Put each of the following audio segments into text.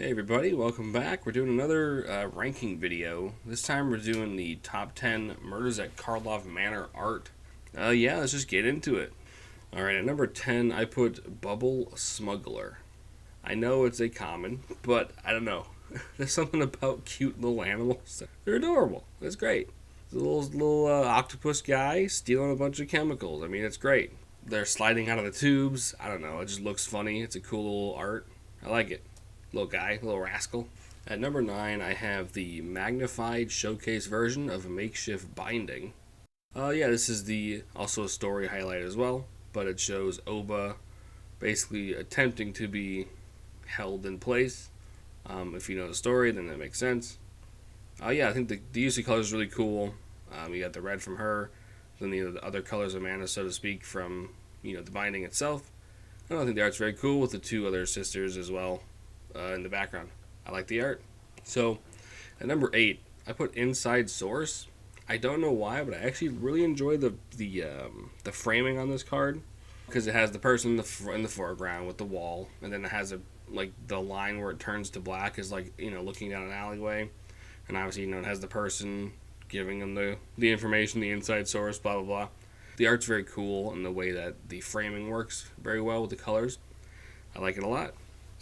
Hey everybody, welcome back. We're doing another ranking video. This time we're doing the top 10 Murders at Karlov Manor art. Yeah, let's just get into it. Alright, at number 10 I put Bubble Smuggler. I know it's a common, but I don't know. There's something about cute little animals. They're adorable. It's great. It's a little octopus guy stealing a bunch of chemicals. I mean, it's great. They're sliding out of the tubes. I don't know, it just looks funny. It's a cool little art. I like it. Little guy, little rascal. At number 9, I have the magnified showcase version of Makeshift Binding. Yeah, this is also a story highlight as well, but it shows Oba basically attempting to be held in place. If you know the story, then that makes sense. Yeah, I think the use of colors is really cool. You got the red from her, then the other colors of mana, so to speak, from the binding itself. I think the art's very cool with the two other sisters as well. In the background. I like the art. So, at number 8, I put Inside Source. I don't know why, but I actually really enjoy the framing on this card because it has the person in the foreground with the wall, and then it has the line where it turns to black is looking down an alleyway, and obviously it has the person giving them the information, the inside source, blah blah blah. The art's very cool, and the way that the framing works very well with the colors. I like it a lot.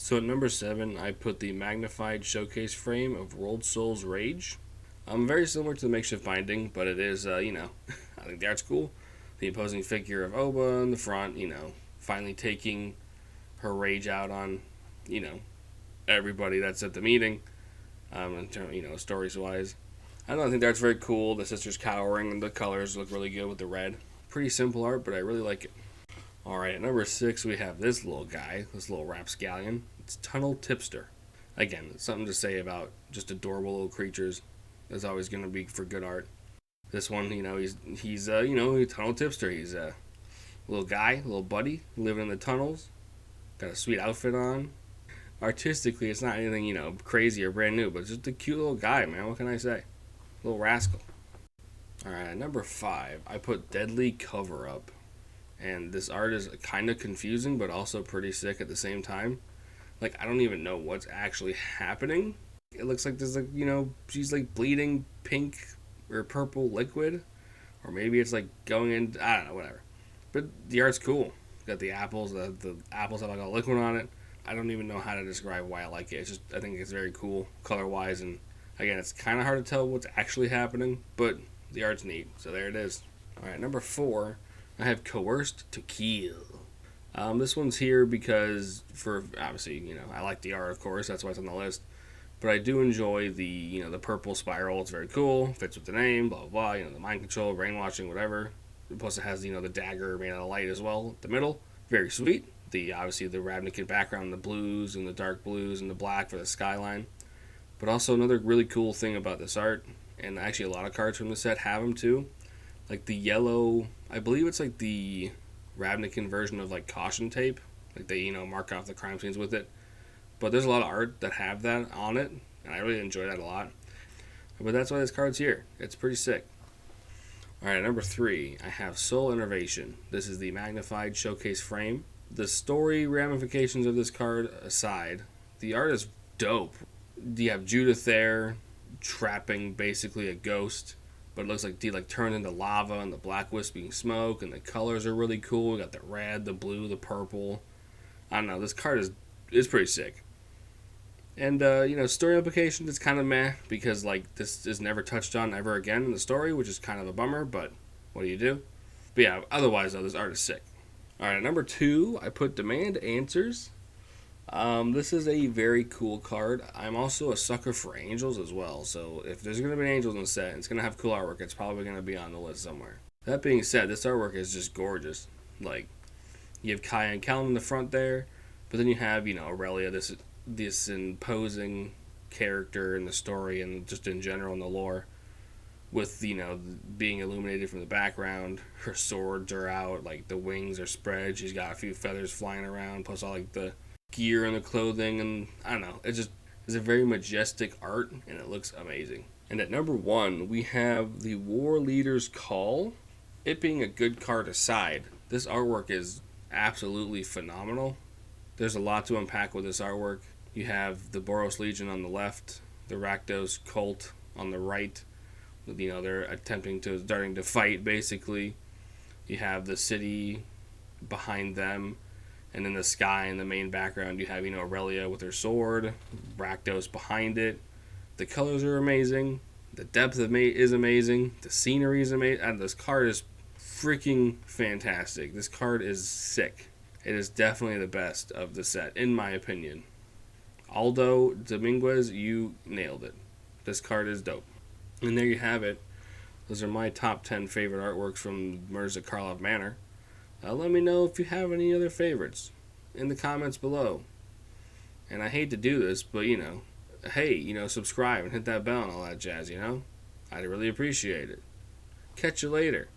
So at number 7, I put the magnified showcase frame of World Soul's Rage. Very similar to the makeshift binding, but it is, I think the art's cool. The imposing figure of Oba in the front, finally taking her rage out on, everybody that's at the meeting, in terms, stories-wise. I think the art's very cool. The sisters cowering, and the colors look really good with the red. Pretty simple art, but I really like it. Alright, at number 6, we have this little guy, this little rapscallion. It's Tunnel Tipster. Again, something to say about just adorable little creatures. That's always going to be for good art. This one, he's a tunnel tipster. He's a little guy, little buddy, living in the tunnels. Got a sweet outfit on. Artistically, it's not anything, crazy or brand new, but it's just a cute little guy, man. What can I say? Little rascal. Alright, at number 5, I put Deadly Cover Up. And this art is kind of confusing, but also pretty sick at the same time. I don't even know what's actually happening. It looks like there's she's bleeding pink or purple liquid. Or maybe it's going in, I don't know, whatever. But the art's cool. Got the apples, the apples have a liquid on it. I don't even know how to describe why I like it. It's just, I think it's very cool color-wise. And again, it's kind of hard to tell what's actually happening, but the art's neat. So there it is. Alright, number 4. I have Coerced to Kill. This one's here because, obviously, I like the art, of course, that's why it's on the list. But I do enjoy the purple spiral. It's very cool, fits with the name, blah, blah, blah, the mind control, brainwashing, whatever. Plus it has, the dagger made out of light as well at the middle. Very sweet. Obviously, the Ravnican background, the blues and the dark blues and the black for the skyline. But also another really cool thing about this art, and actually a lot of cards from the set have them too, the yellow, I believe it's the Ravnican version of caution tape. They, mark off the crime scenes with it. But there's a lot of art that have that on it, and I really enjoy that a lot. But that's why this card's here. It's pretty sick. Alright, number 3, I have Soul Innervation. This is the magnified showcase frame. The story ramifications of this card aside, the art is dope. You have Judith there, trapping basically a ghost. But it looks like he turned into lava and the black wisping smoke, and the colors are really cool. We got the red, the blue, the purple. I don't know. This card is pretty sick. And story implications, it's kind of meh because this is never touched on ever again in the story, which is kind of a bummer. But what do you do? But yeah, otherwise though, this art is sick. All right, at number 2, I put Demand Answers. This is a very cool card. I'm also a sucker for angels as well, so if there's going to be angels in the set, it's going to have cool artwork. It's probably going to be on the list somewhere. That being said, this artwork is just gorgeous. You have Kaya and Kellen in the front there, but then you have, Aurelia, this imposing character in the story and just in general in the lore, with, being illuminated from the background. Her swords are out, the wings are spread, she's got a few feathers flying around, plus all, the gear and the clothing, and I don't know, it's a very majestic art, and it looks amazing. And at number 1, we have the War Leader's Call. It being a good card aside, this artwork is absolutely phenomenal. There's a lot to unpack with this artwork. You have the Boros Legion on the left, the Rakdos cult on the right. They're starting to fight, basically. You have the city behind them, and in the sky in the main background you have, Aurelia with her sword, Rakdos behind it. The colors are amazing. The depth is amazing. The scenery is amazing. And this card is freaking fantastic. This card is sick. It is definitely the best of the set, in my opinion. Aldo Dominguez, you nailed it. This card is dope. And there you have it. Those are my top 10 favorite artworks from Murders at Karlov Manor. Let me know if you have any other favorites in the comments below. And I hate to do this, but hey, subscribe and hit that bell and all that jazz, I'd really appreciate it. Catch you later.